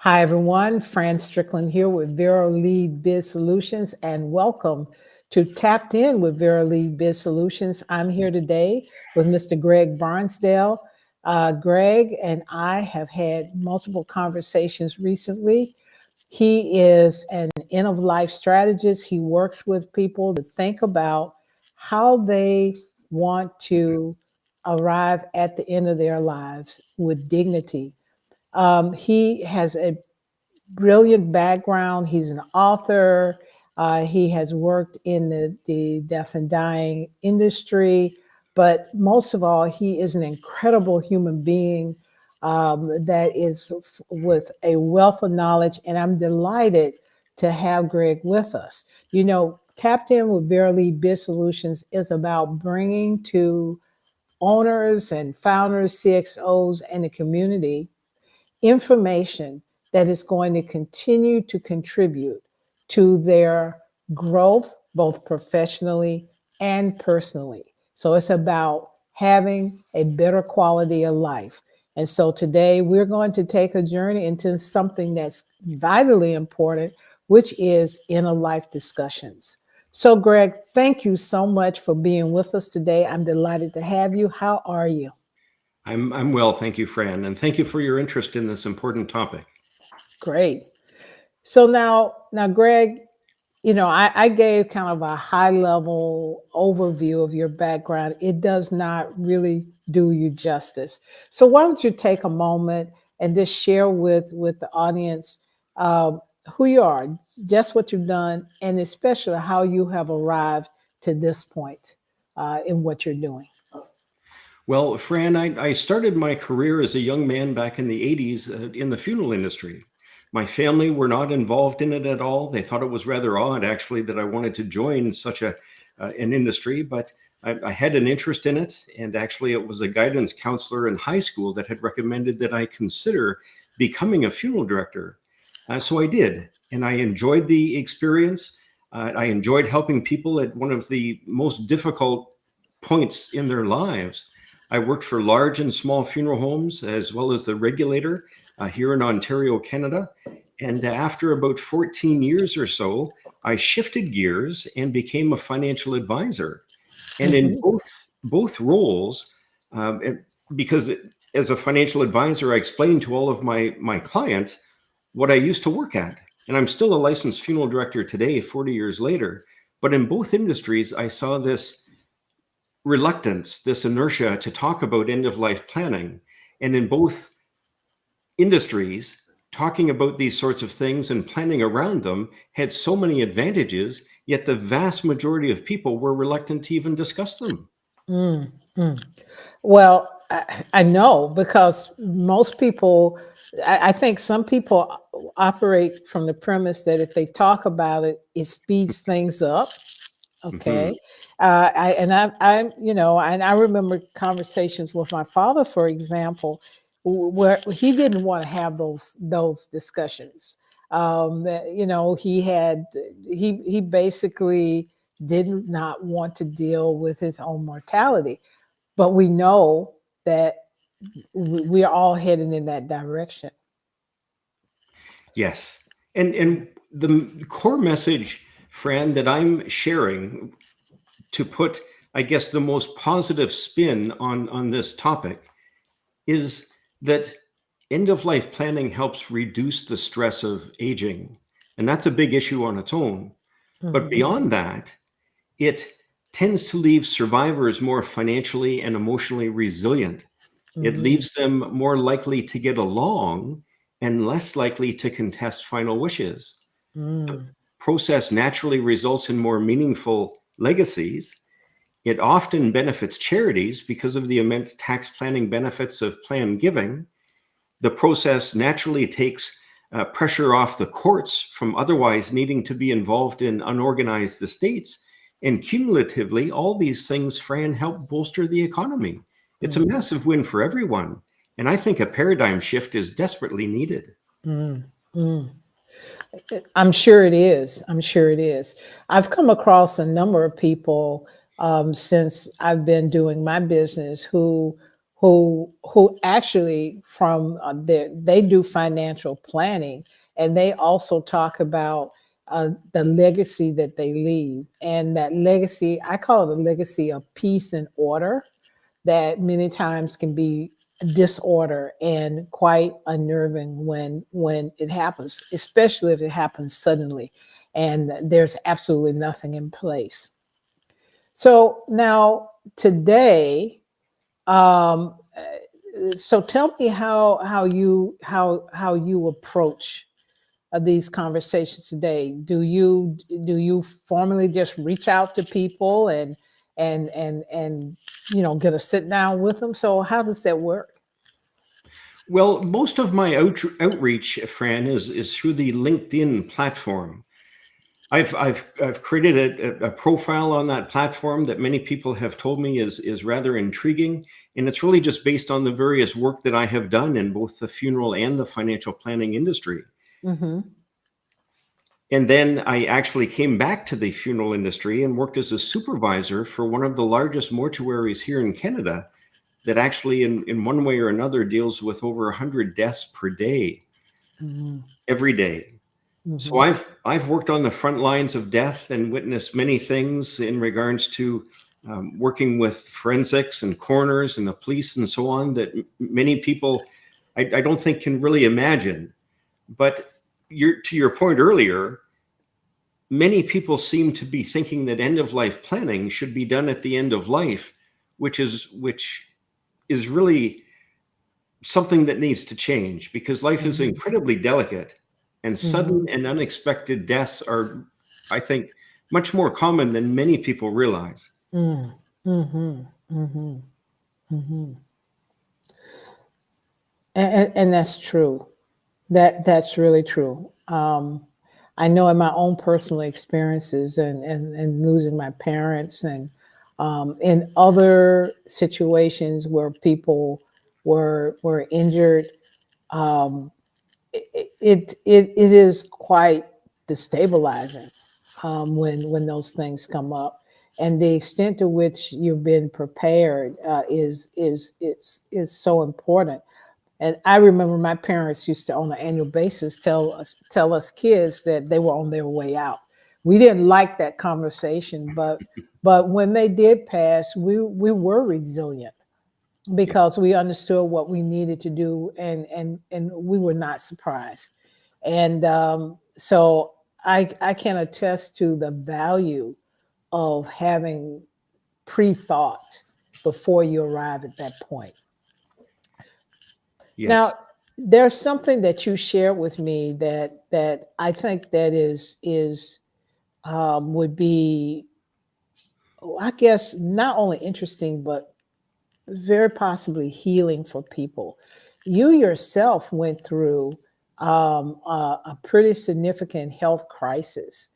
Hi, everyone. Fran Strickland here with Vero Lead Biz Solutions, and welcome to Tapped In with Vero Lead Biz Solutions. I'm here today with Mr. Greg Barnsdale. Greg and I have had multiple conversations recently. He is an end of life strategist. He works with people to think about how they want to arrive at the end of their lives with dignity. He has a brilliant background. He's an author. He has worked in the deaf and dying industry, but most of all, he is an incredible human being that is with a wealth of knowledge. And I'm delighted to have Greg with us. You know, Tapped In with Verily Biz Solutions is about bringing to owners and founders, CXOs, and the community information that is going to continue to contribute to their growth, both professionally and personally. So it's about having a better quality of life. And so today we're going to take a journey into something that's vitally important, which is inner life discussions. So, Greg, thank you so much for being with us today. I'm delighted to have you. How are you? I'm well, thank you, Fran, and thank you for your interest in this important topic. Great. So now, Greg, I gave kind of a high level overview of your background. It does not really do you justice. So why don't you take a moment and just share with the audience uh, who you are, just what you've done, and especially how you have arrived to this point in what you're doing. Well, Fran, I started my career as a young man back in the 80s in the funeral industry. My family were not involved in it at all. They thought it was rather odd, actually, that I wanted to join such an industry, but I had an interest in it. And actually, it was a guidance counselor in high school that had recommended that I consider becoming a funeral director. So I did, and I enjoyed the experience. I enjoyed helping people at one of the most difficult points in their lives. I worked for large and small funeral homes as well as the regulator here in Ontario, Canada. And after about 14 years or so, I shifted gears and became a financial advisor. And in Mhm. both roles, because as a financial advisor, I explained to all of my clients what I used to work at. And I'm still a licensed funeral director today, 40 years later. But in both industries, I saw this reluctance, this inertia to talk about end of life planning. And in both industries, talking about these sorts of things and planning around them had so many advantages, yet the vast majority of people were reluctant to even discuss them. Mm, mm. Well, I know because most people, I think some people operate from the premise that if they talk about it, it speeds things up. Mhm. Okay. And I remember conversations with my father, for example, where he didn't want to have those discussions. He basically did not want to deal with his own mortality, but we know that we are all heading in that direction. Yes. And the core message, Fran, that I'm sharing to put, I guess, the most positive spin on this topic is that end of life planning helps reduce the stress of aging. And that's a big issue on its own. But Mhm. beyond that, it tends to leave survivors more financially and emotionally resilient. It Mhm. leaves them more likely to get along and less likely to contest final wishes. The Mm. process naturally results in more meaningful legacies. It often benefits charities because of the immense tax planning benefits of planned giving. The process naturally takes pressure off the courts from otherwise needing to be involved in unorganized estates. And cumulatively, all these things, Fran, help bolster the economy. It's a Mhm. massive win for everyone. And I think a paradigm shift is desperately needed. Mm. Mm. I'm sure it is. I'm sure it is. I've come across a number of people since I've been doing my business who actually they do financial planning, and they also talk about the legacy that they leave, and that legacy, I call it a legacy of peace and order, that many times can be disorder and quite unnerving when it happens, especially if it happens suddenly and there's absolutely nothing in place. So now today, um, so tell me how you approach these conversations today. Do you formally just reach out to people and get a sit down with them? So how does that work? Well, most of my outreach, Fran, is through the LinkedIn platform. I've created a profile on that platform that many people have told me is rather intriguing, and it's really just based on the various work that I have done in both the funeral and the financial planning industry. Mm-hmm. And then I actually came back to the funeral industry and worked as a supervisor for one of the largest mortuaries here in Canada that actually, in one way or another, deals with over 100 deaths per day, Mm-hmm. every day. So Mm-hmm. I've worked on the front lines of death and witnessed many things in regards to working with forensics and coroners and the police and so on that many people I don't think can really imagine. But to your point earlier, many people seem to be thinking that end of life planning should be done at the end of life, which is really something that needs to change because life is Mm-hmm. incredibly delicate and Mm-hmm. sudden and unexpected deaths are, I think, much more common than many people realize. Mm-hmm. Mm-hmm. Mm-hmm. Mm-hmm. And that's true. That's really true. I know in my own personal experiences and losing my parents and in other situations where people were injured, um, it is quite destabilizing when those things come up, and the extent to which you've been prepared is so important. And I remember my parents used to, on an annual basis, tell us kids that they were on their way out. We didn't like that conversation, but when they did pass, we were resilient Yeah. because we understood what we needed to do, and we were not surprised. And so I can attest to the value of having pre-thought before you arrive at that point. Yes. Now, there's something that you shared with me that I think that is would be, I guess, not only interesting but very possibly healing for people. You yourself went through a pretty significant health crisis.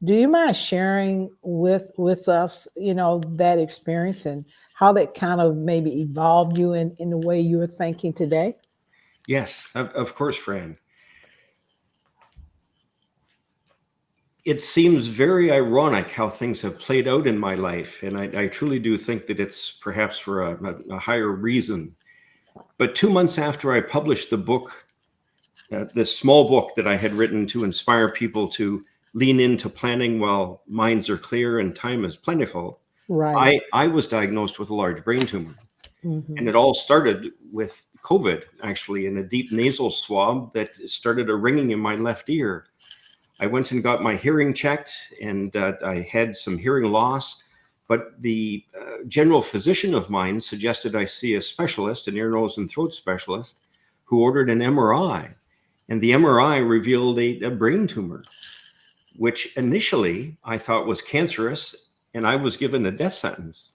Do you mind sharing with us, that experience and how that kind of maybe evolved you in the way you're thinking today? Yes, of course, Fran. It seems very ironic how things have played out in my life, and I truly do think that it's perhaps for a higher reason. But 2 months after I published the book, this small book that I had written to inspire people to lean into planning while minds are clear and time is plentiful, Right. I was diagnosed with a large brain tumor. And Hmm. it all started with COVID, actually, in a deep nasal swab that started a ringing in my left ear. I went and got my hearing checked, and I had some hearing loss. But the general physician of mine suggested I see a specialist, an ear, nose, and throat specialist, who ordered an MRI. And the MRI revealed a brain tumor, which initially I thought was cancerous, and I was given a death sentence.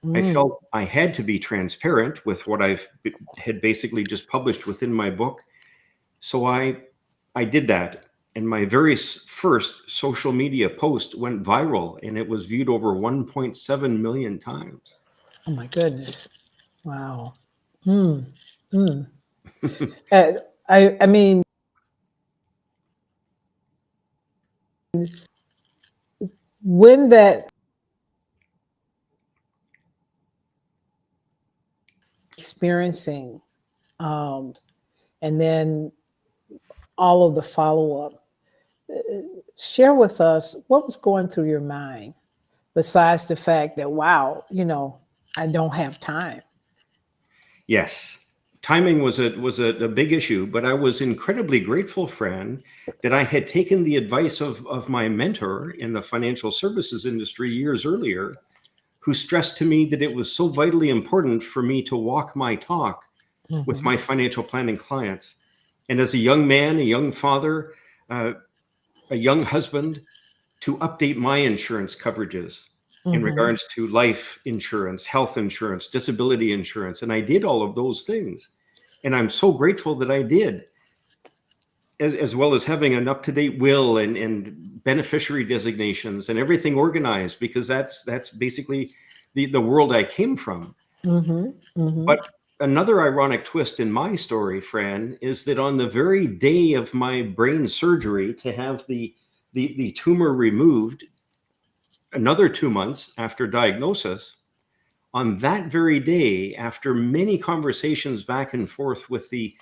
I Mm. felt I had to be transparent with what had basically just published within my book. So I did that. And my very first social media post went viral and it was viewed over 1.7 million times. Oh my goodness! Wow. Mm. Mm. Uh, I mean, when that experiencing, and then all of the follow up. Share with us what was going through your mind, besides the fact that, wow, I don't have time. Yes, timing was a big issue, but I was incredibly grateful, Fran, that I had taken the advice of my mentor in the financial services industry years earlier, who stressed to me that it was so vitally important for me to walk my talk with Hmm. my financial planning clients. And as a young man, a young father, uh, a young husband, to update my insurance coverages in Hmm. regards to life insurance, health insurance, disability insurance. And I did all of those things. And I'm so grateful that I did, as well as having an up-to-date will and beneficiary designations and everything organized, because that's basically the world I came from. Hmm. Hmm. But another ironic twist in my story, Fran, is that on the very day of my brain surgery to have the tumor removed, another 2 months after diagnosis, on that very day, after many conversations back and forth with the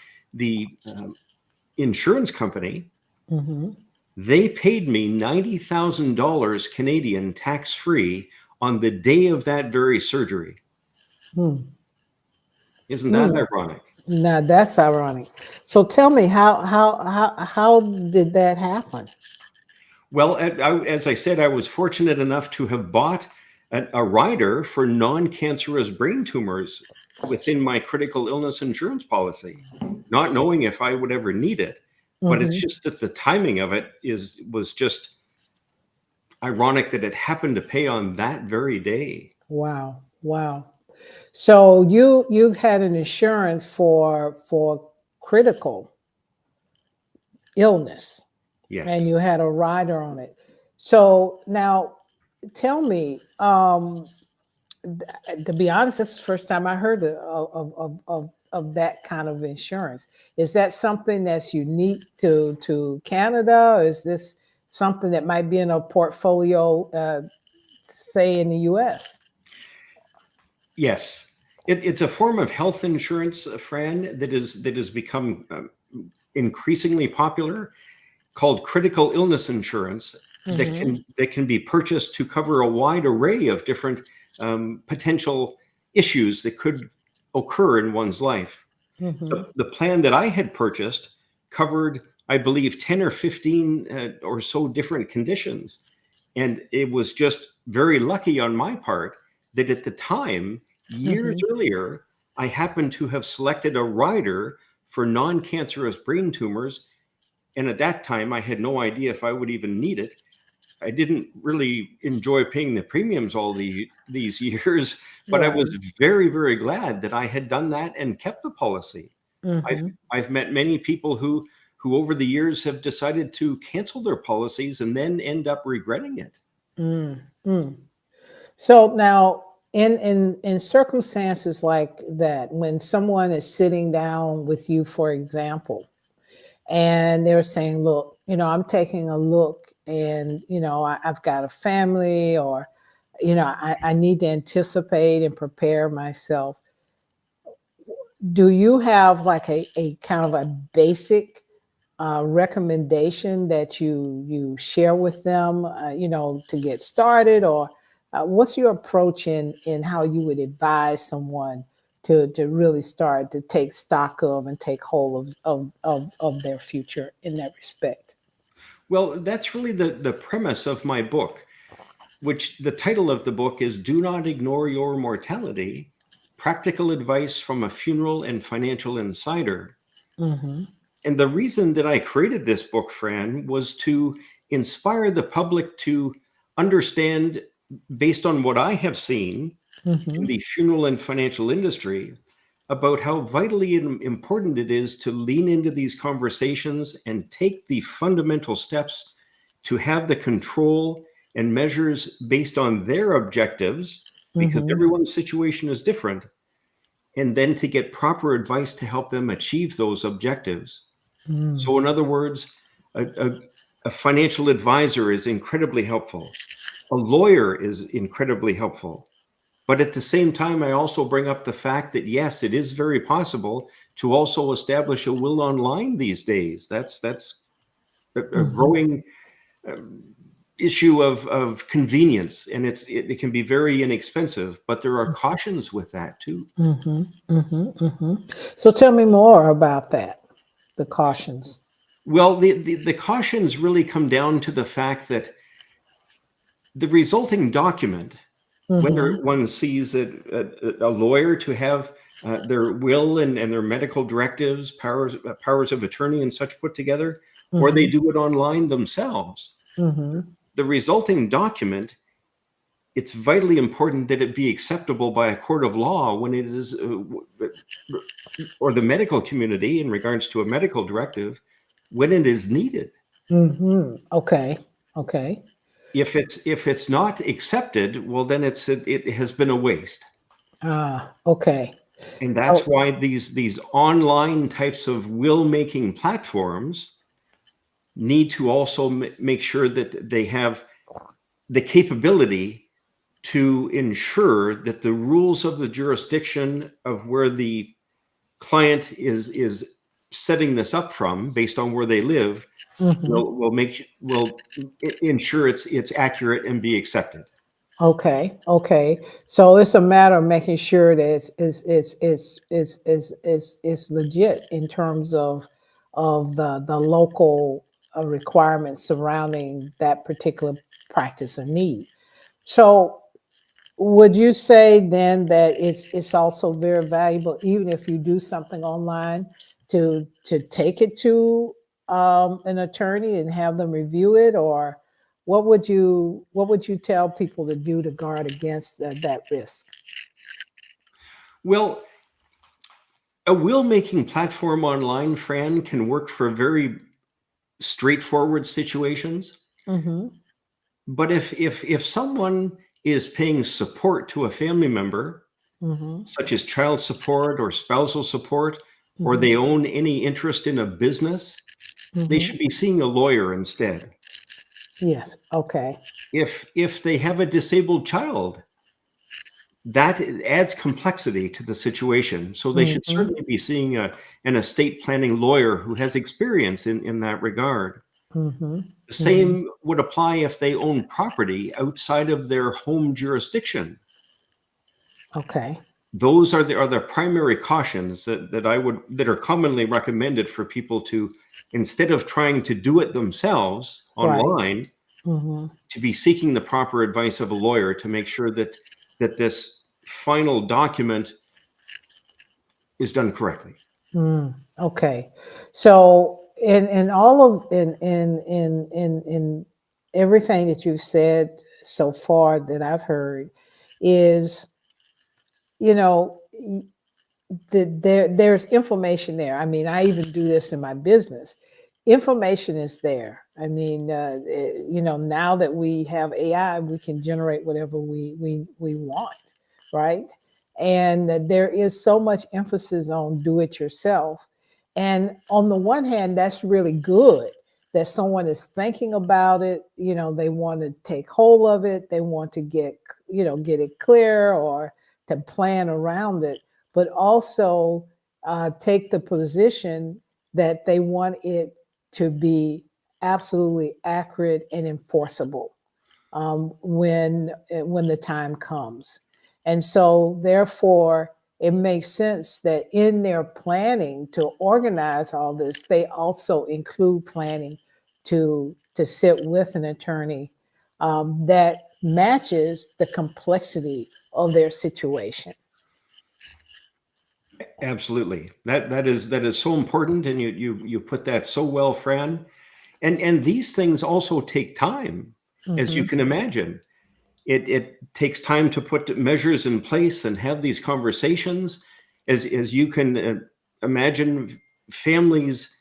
insurance company, Hmm. they paid me $90,000 Canadian tax free on the day of that very surgery. Hmm. Isn't that Hmm. ironic? Now that's ironic. So tell me, how did that happen? Well, as I said, I was fortunate enough to have bought a rider for non-cancerous brain tumors within my critical illness insurance policy, not knowing if I would ever need it. But it's Hmm. just that the timing of it was just ironic that it happened to pay on that very day. Wow, wow. So you had an insurance for critical illness, and Yes. you had a rider on it. So now tell me, to be honest, that's the first time I heard of that kind of insurance. Is that something that's unique to Canada? Or is this something that might be in a portfolio, say in the US? Yes. It's a form of health insurance, Fran, that has become increasingly popular, called critical illness insurance, that Hmm. can be purchased to cover a wide array of different potential issues that could occur in one's life. Hmm. The plan that I had purchased covered, I believe, 10 or 15 or so different conditions. And it was just very lucky on my part that at the time, years Hmm. earlier, I happened to have selected a rider for non-cancerous brain tumors. And at that time, I had no idea if I would even need it. I didn't really enjoy paying the premiums all these years, but I was Right. very, very glad that I had done that and kept the policy. I've Hmm. I've met many people who over the years have decided to cancel their policies and then end up regretting it. Mm, mm. So now, in circumstances like that, when someone is sitting down with you, for example, and they're saying, "Look, I'm taking a look, and I've got a family, or I need to anticipate and prepare myself." Do you have like a kind of a basic recommendation that you share with them, to get started, or what's your approach in how you would advise someone to really start to take stock of and take hold of their future in that respect? Well, that's really the premise of my book, which the title of the book is Do Not Ignore Your Mortality: Practical Advice from a Funeral and Financial Insider. Hmm. And the reason that I created this book, Fran, was to inspire the public to understand, based on what I have seen in Hmm. the funeral and financial industry, about how vitally important it is to lean into these conversations and take the fundamental steps to have the control and measures based on their objectives, because Hmm. everyone's situation is different, and then to get proper advice to help them achieve those objectives. Mm. So, in other words, a financial advisor is incredibly helpful. A lawyer is incredibly helpful. But at the same time, I also bring up the fact that, yes, it is very possible to also establish a will online these days. That's a Mm-hmm. growing issue of convenience, and it can be very inexpensive, but there are cautions with that too. Mm-hmm. Mm-hmm. Mm-hmm. So tell me more about that, the cautions. Well, the cautions really come down to the fact that the resulting document, whether Mm-hmm. one sees a lawyer to have their will and their medical directives, powers of attorney and such put together, or they Mm-hmm. do it online themselves, Mm-hmm. the resulting document, it's vitally important that it be acceptable by a court of law when it is, or the medical community in regards to a medical directive, when it is needed. Mm-hmm. Okay. Okay. If it's not accepted, well, then it has been a waste. Ah, okay. And that's Oh, why these online types of will making platforms need to also make sure that they have the capability to ensure that the rules of the jurisdiction of where the client is setting this up from, based on where they live, mhm. will ensure it's accurate and be accepted. Okay, okay. So it's a matter of making sure that it's legit in terms of the local requirements surrounding that particular practice or need. So would you say then that it's also very valuable, even if you do something online, to take it to an attorney and have them review it, or what would you tell people to do to guard against that risk? Well, a will making platform online, Fran, can work for very straightforward situations. Mm-hmm. But if someone is paying support to a family member, Mm-hmm. such as child support or spousal support, or Mm-hmm. they own any interest in a business, they Mm-hmm. should be seeing a lawyer instead. Yes. Okay. If they have a disabled child, that adds complexity to the situation. So they should Mm-hmm. certainly be seeing an estate planning lawyer who has experience in that regard. Mm-hmm. The Mm-hmm. same would apply if they own property outside of their home jurisdiction. Okay. Those are the primary cautions that are commonly recommended for people to, instead of trying to do it themselves Right. online, Mm-hmm. to be seeking the proper advice of a lawyer to make sure that this final document is done correctly. Mm, okay. So in all of in everything that you've said so far that I've heard is, you know, there's information there. I mean, I even do this in my business. Information is there. I mean, now that we have AI, we can generate whatever we want, right? And there is so much emphasis on do it yourself. And on the one hand, that's really good that someone is thinking about it. They want to take hold of it. They want to get it clear or to plan around it, but also take the position that they want it to be absolutely accurate and enforceable when the time comes. And so, therefore, it makes sense that in their planning to organize all this, they also include planning to sit with an attorney that matches the complexity of their situation. Absolutely. That is so important, and you put that so well, Fran. And these things also take time, as you Hmm. can imagine. It takes time to put measures in place and have these conversations. As you can imagine, families'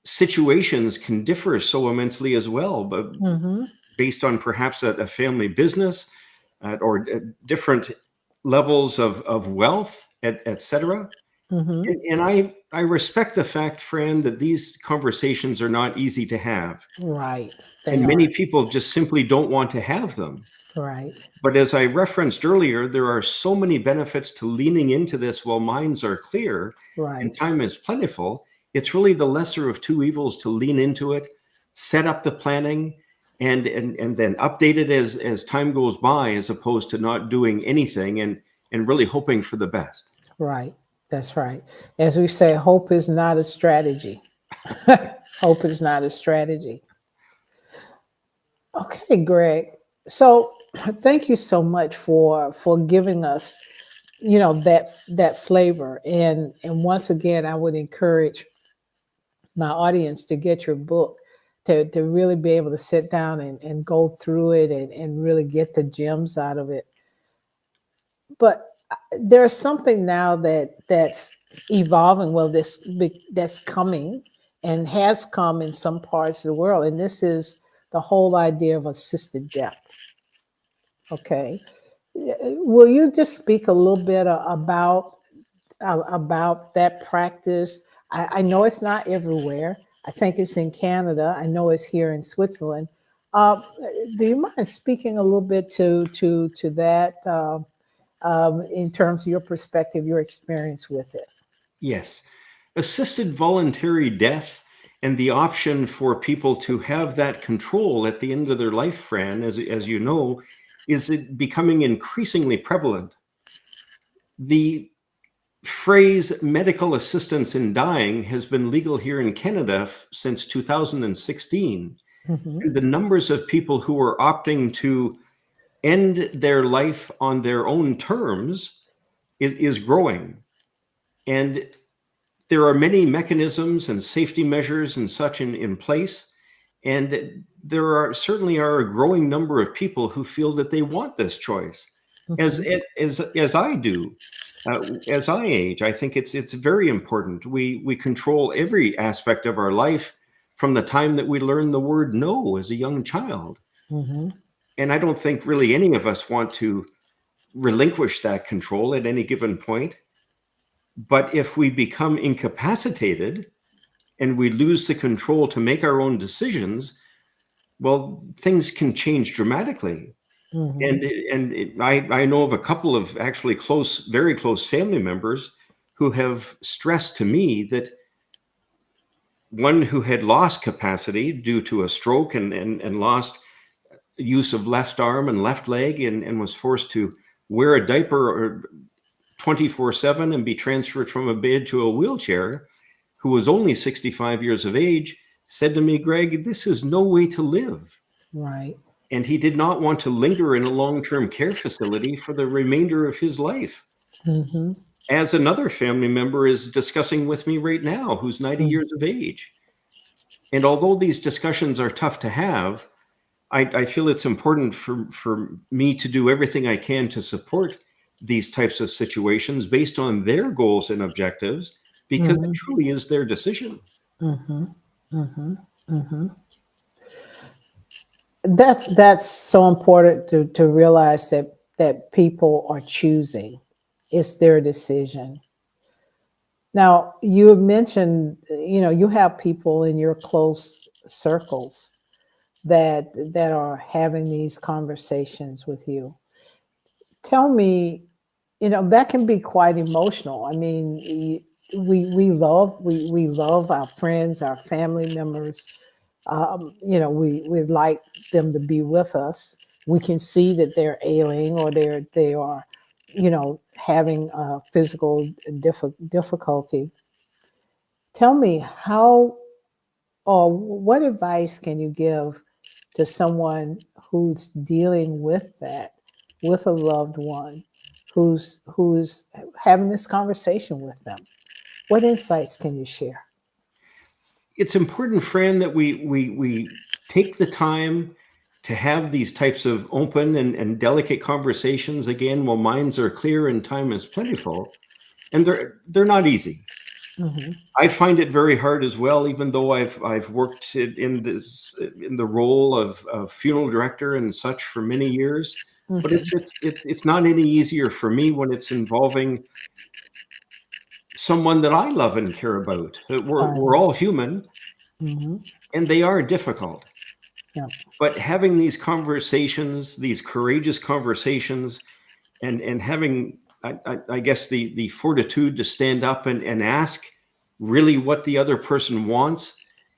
situations can differ so immensely as well, but Hmm. based on perhaps a family business, or different levels of wealth, etc. Hmm. And I respect the fact, Fran, that these conversations are not easy to have. Right. They And are. many people just simply don't want to have them. Right. But as I referenced earlier, there are so many benefits to leaning into this while minds are clear and Right. time is plentiful. It's really the lesser of two evils to lean into it, set up the planning, and then update it as time goes by, as opposed to not doing anything and really hoping for the best. Right. That's right. As we say, hope is not a strategy. Hope is not a strategy. Okay, Greg. So thank you so much for giving us, that flavor. And once again, I would encourage my audience to get your book, to really be able to sit down and go through it and really get the gems out of it. But there's something now that's evolving. Well, that's coming and has come in some parts of the world, and this is the whole idea of assisted death. Okay, will you just speak a little bit about that practice? I know it's not everywhere. I think it's in Canada. I know it's here in Switzerland. Uh, do you mind speaking a little bit to that, in terms of your perspective, your experience with it? Yes. Assisted voluntary death and the option for people to have that control at the end of their life, Fran, as you know, is it becoming increasingly prevalent. The phrase medical assistance in dying has been legal here in Canada since 2016. Hmm. And the numbers of people who are opting to end their life on their own terms is growing. And there are many mechanisms and safety measures and such in place. And there are certainly are a growing number of people who feel that they want this choice, as Hmm. as I do. As I age, I think it's very important. We control every aspect of our life from the time that we learn the word no as a young child. Hmm. And I don't think really any of us want to relinquish that control at any given point. But if we become incapacitated and we lose the control to make our own decisions, well, things can change dramatically. Hmm. And I know of a couple of actually close, very close family members who have stressed to me that one who had lost capacity due to a stroke and lost use of left arm and left leg and was forced to wear a diaper 24/7 and be transferred from a bed to a wheelchair, who was only 65 years of age, said to me, Greg, this is no way to live. Right. And he did not want to linger in a long-term care facility for the remainder of his life. Hmm. As another family member is discussing with me right now, who's 90 Hmm. years of age. And although these discussions are tough to have, I feel it's important for me to do everything I can to support these types of situations based on their goals and objectives, because it Hmm. truly is their decision. Hmm. Hmm. Hmm. That's so important to realize that people are choosing. It's their decision. Now, you mentioned, you have people in your close circles that are having these conversations with you. Tell me, that can be quite emotional. I mean, we love our friends, our family members. We'd like them to be with us. We can see that they're ailing or they are, having physical difficulty. Tell me how, or what advice can you give to someone who's dealing with that, with a loved one, who's having this conversation with them? What insights can you share? It's important, Fran, that we take the time to have these types of open and delicate conversations again while minds are clear and time is plentiful. And they're not easy. Hmm. I find it very hard as well, even though I've worked in the role of funeral director and such for many years. But Hmm. it's not any easier for me when it's involving someone that I love and care about. We're Right. all human, Hmm. and they are difficult. Yeah. But having these conversations, these courageous conversations, and having, I guess, the fortitude to stand up and ask really what the other person wants,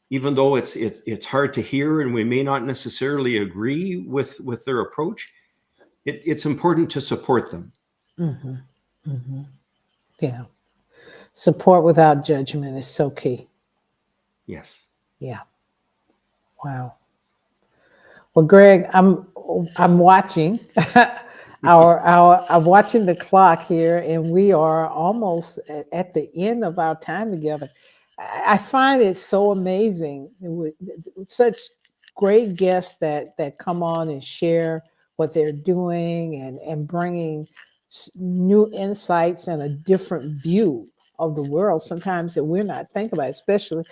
even though it's hard to hear and we may not necessarily agree with their approach. It's important to support them. Hmm. Hmm. Yeah. Support without judgment is so key. Yes. Yeah. Wow. Well, Greg, I'm watching I'm watching the clock here, and we are almost at the end of our time together. I find it so amazing with such great guests that come on and share what they're doing and bringing new insights and a different view of the world sometimes that we're not thinking about, especially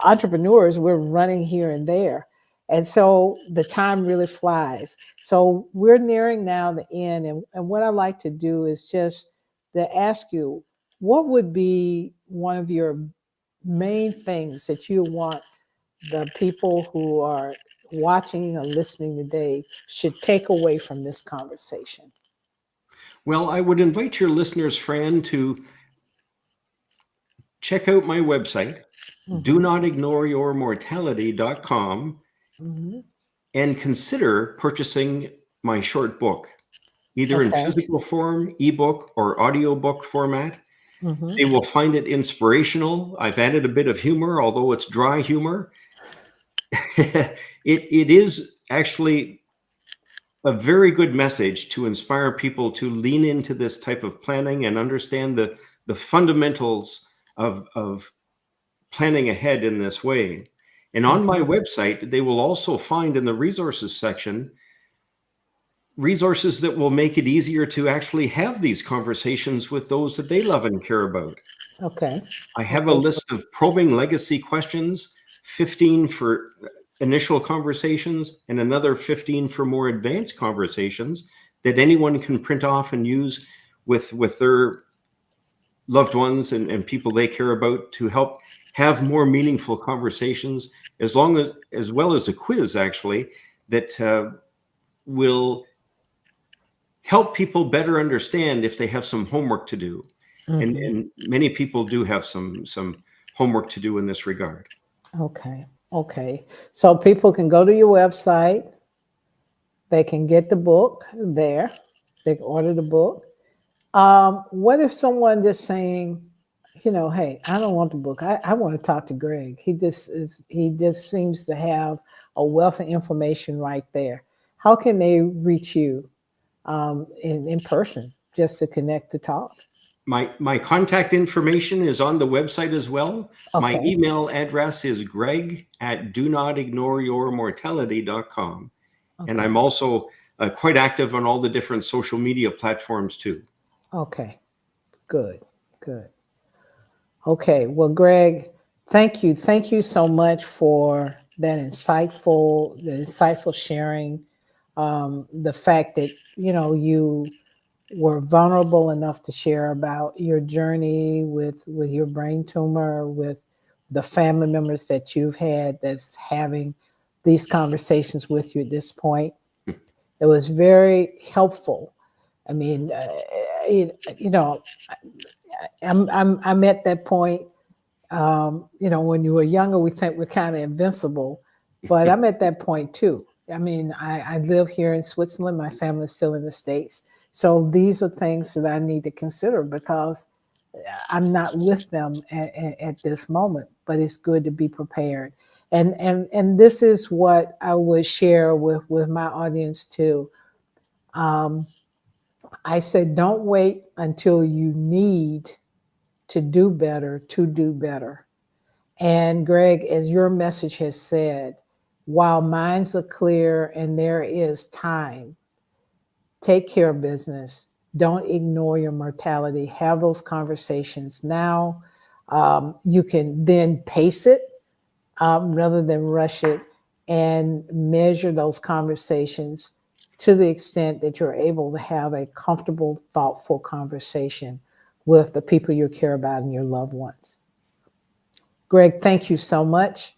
entrepreneurs. We're running here and there, and so the time really flies. So we're nearing now the end, and what I like to do is just to ask you, what would be one of your main things that you want the people who are watching or listening today should take away from this conversation? Well, I would invite your listeners, Fran, to check out my website, do Mm-hmm. not ignore your mortality.com, Mm-hmm. and consider purchasing my short book, either in Okay. physical form, ebook, or audiobook format. Mm-hmm. They will find it inspirational. I've added a bit of humor, although it's dry humor. It is actually a very good message to inspire people to lean into this type of planning and understand the fundamentals of planning ahead in this way. And on my Mm-hmm. website, they will also find in the resources section resources that will make it easier to actually have these conversations with those that they love and care about. Okay. I have a Okay. list of probing legacy questions, 15 for initial conversations, and another 15 for more advanced conversations that anyone can print off and use with their loved ones and people they care about to help have more meaningful conversations, as well as a quiz actually that will help people better understand if they have some homework to do. Mm-hmm. And many people do have some homework to do in this regard. Okay. Okay. So people can go to your website. They can get the book there. They can order the book. What if someone just saying, hey, I don't want the book. I want to talk to Greg. He just seems to have a wealth of information right there. How can they reach you in person just to connect to talk? My contact information is on the website as well. My Okay. email address is greg@do-not-ignore-your-mortality.com. And Okay. I'm also quite active on all the different social media platforms too. Okay. Good. Good. Okay. Well, Greg, thank you. Thank you so much for the insightful sharing. The fact that you were vulnerable enough to share about your journey with your brain tumor, with the family members that you've had that's having these conversations with you at this point. It was very helpful. I mean, you know, I'm at that point. When you were younger, we think we're kind of invincible, but I'm at that point too. I mean, I live here in Switzerland. My family's still in the States. So these are things that I need to consider because I'm not with them at this moment, but it's good to be prepared. And this is what I would share with my audience too. Um, I said, don't wait until you need to do better. And Greg, as your message has said, while minds are clear and there is time, take care of business. Don't ignore your mortality. Have those conversations now. You can then pace it rather than rush it and measure those conversations to the extent that you're able to have a comfortable, thoughtful conversation with the people you care about and your loved ones. Greg, thank you so much.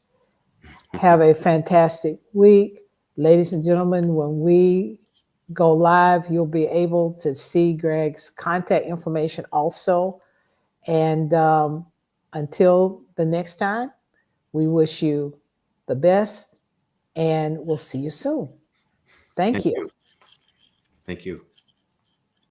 Have a fantastic week. Ladies and gentlemen, when we go live, you'll be able to see Greg's contact information also. And until the next time, we wish you the best and we'll see you soon. Thank Thank you. you. Thank you.